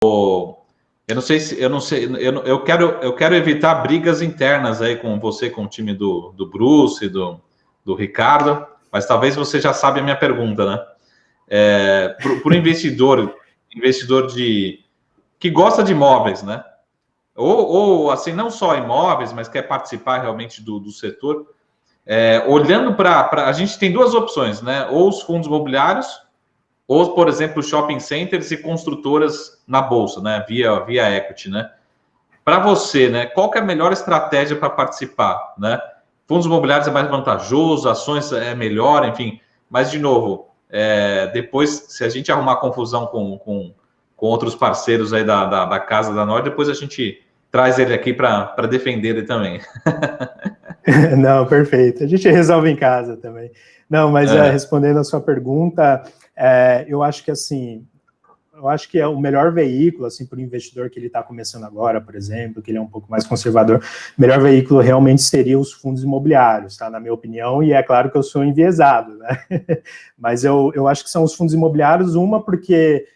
Eu não sei se, eu quero evitar brigas internas aí com você, com o time do Bruce, do Ricardo, mas talvez você já sabe a minha pergunta, né? Para o investidor que gosta de imóveis, né? Ou assim, não só imóveis, mas quer participar realmente do setor, olhando para. A gente tem duas opções, né? Ou os fundos imobiliários, ou, por exemplo, shopping centers e construtoras na bolsa, né? Via equity, né? Para você, né? Qual que é a melhor estratégia para participar, né? Fundos imobiliários é mais vantajoso, ações é melhor, enfim. Mas, de novo, depois, se a gente arrumar confusão com outros parceiros aí da Casa da Nord, depois a gente traz ele aqui para defender ele também. Não, perfeito. A gente resolve em casa também. Não, mas respondendo a sua pergunta, eu acho que assim, é o melhor veículo, assim, para o investidor que ele está começando agora, por exemplo, que ele é um pouco mais conservador, o melhor veículo realmente seria os fundos imobiliários, tá? Na minha opinião, e é claro que eu sou enviesado, né? Mas eu acho que são os fundos imobiliários, porque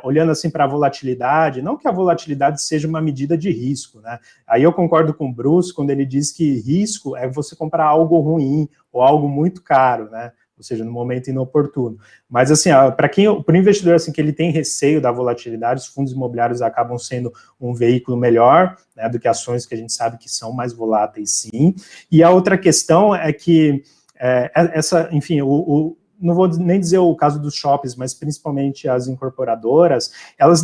olhando assim para a volatilidade, não que a volatilidade seja uma medida de risco, né? Aí eu concordo com o Bruce quando ele diz que risco é você comprar algo ruim ou algo muito caro, né? Ou seja, no momento inoportuno. Mas assim, para o investidor assim, que ele tem receio da volatilidade, os fundos imobiliários acabam sendo um veículo melhor, né, do que ações que a gente sabe que são mais voláteis, sim. E a outra questão é que enfim, não vou nem dizer o caso dos shoppings, mas principalmente as incorporadoras, elas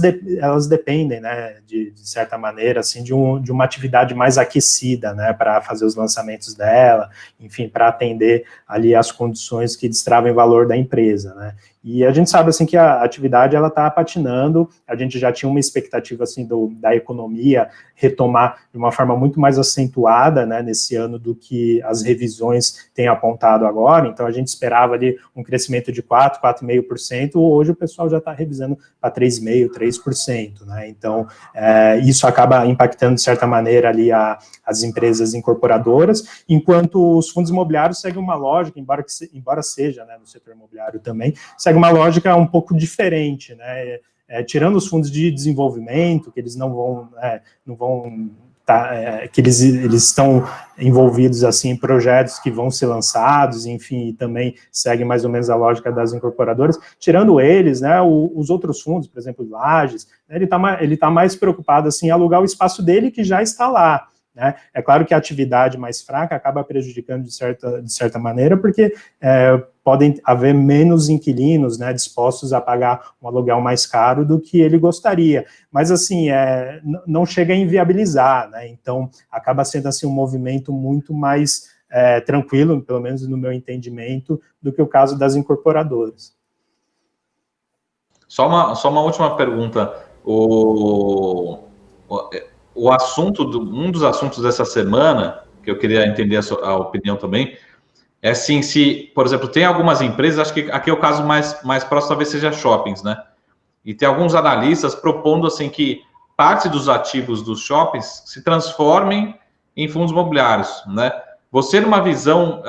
dependem, né, de certa maneira, assim, de uma atividade mais aquecida, né, para fazer os lançamentos dela, enfim, para atender ali as condições que destravem valor da empresa, né. E a gente sabe, assim, que a atividade, ela está patinando, a gente já tinha uma expectativa, assim, da economia retomar de uma forma muito mais acentuada, né, nesse ano do que as revisões têm apontado agora, então a gente esperava ali um crescimento de 4,5%, hoje o pessoal já está revisando para 3,5%, 3%, né, então isso acaba impactando, de certa maneira, ali as empresas incorporadoras, enquanto os fundos imobiliários seguem uma lógica, embora seja, né, no setor imobiliário também, segue uma lógica um pouco diferente, né? Tirando os fundos de desenvolvimento, que eles não vão que eles estão envolvidos assim em projetos que vão ser lançados, enfim, e também seguem mais ou menos a lógica das incorporadoras. Tirando eles, né, os outros fundos, por exemplo, Lages, né, ele tá mais preocupado assim em alugar o espaço dele que já está lá. Né? É claro que a atividade mais fraca acaba prejudicando de certa maneira, porque podem haver menos inquilinos, né, dispostos a pagar um aluguel mais caro do que ele gostaria. Mas, assim, não chega a inviabilizar, né? Então, acaba sendo assim, um movimento muito mais tranquilo, pelo menos no meu entendimento, do que o caso das incorporadoras. Só uma última pergunta. Um dos assuntos dessa semana, que eu queria entender a opinião também, é assim, se, por exemplo, tem algumas empresas, acho que aqui é o caso mais próximo, talvez seja shoppings, né? E tem alguns analistas propondo assim que parte dos ativos dos shoppings se transformem em fundos imobiliários, né? Você numa visão,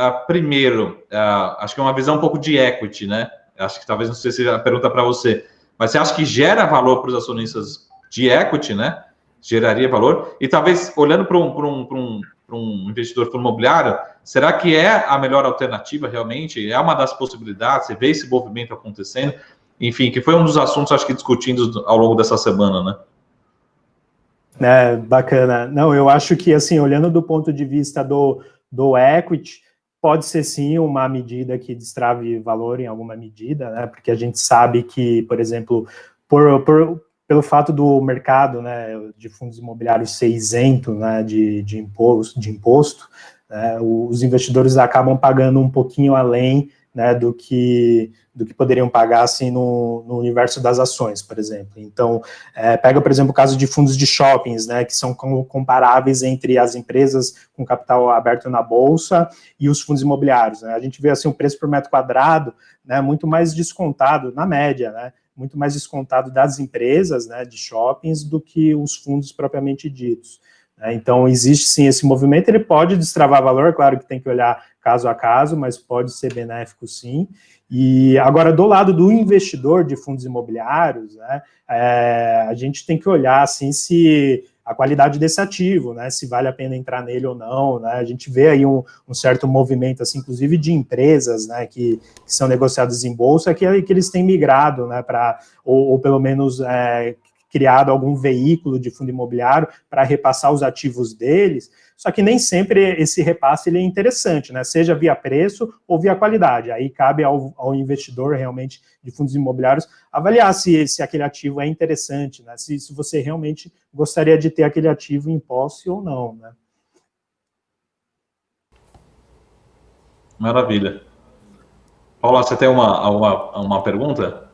acho que é uma visão um pouco de equity, né? Acho que talvez não sei se a pergunta para você, mas você acha que gera valor para os acionistas de equity, né? Geraria valor? E talvez, olhando para um investidor fundo imobiliário, será que é a melhor alternativa realmente? É uma das possibilidades? Você vê esse movimento acontecendo? Enfim, que foi um dos assuntos, acho que, discutidos ao longo dessa semana, né? Bacana. Não, eu acho que, assim, olhando do ponto de vista do equity, pode ser, sim, uma medida que destrave valor em alguma medida, né? Porque a gente sabe que, por exemplo, pelo fato do mercado, né, de fundos imobiliários ser isento, né, de imposto, né, os investidores acabam pagando um pouquinho além, né, do que poderiam pagar assim no universo das ações, por exemplo. Então, pega, por exemplo, o caso de fundos de shoppings, né, que são comparáveis entre as empresas com capital aberto na bolsa e os fundos imobiliários, né? A gente vê assim o preço por metro quadrado, né, muito mais descontado na média, né, muito mais descontado das empresas, né, de shoppings do que os fundos propriamente ditos. Então, existe sim esse movimento, ele pode destravar valor, claro que tem que olhar caso a caso, mas pode ser benéfico sim. E agora, do lado do investidor de fundos imobiliários, né, a gente tem que olhar assim, se a qualidade desse ativo, né, se vale a pena entrar nele ou não, né, a gente vê aí um certo movimento, assim, inclusive de empresas, né, que são negociadas em bolsa, que eles têm migrado, né, ou pelo menos criado algum veículo de fundo imobiliário para repassar os ativos deles, só que nem sempre esse repasse ele é interessante, né? Seja via preço ou via qualidade. Aí cabe ao investidor realmente de fundos imobiliários avaliar se aquele ativo é interessante, né? Se você realmente gostaria de ter aquele ativo em posse ou não, né? Maravilha. Paula, você tem uma pergunta?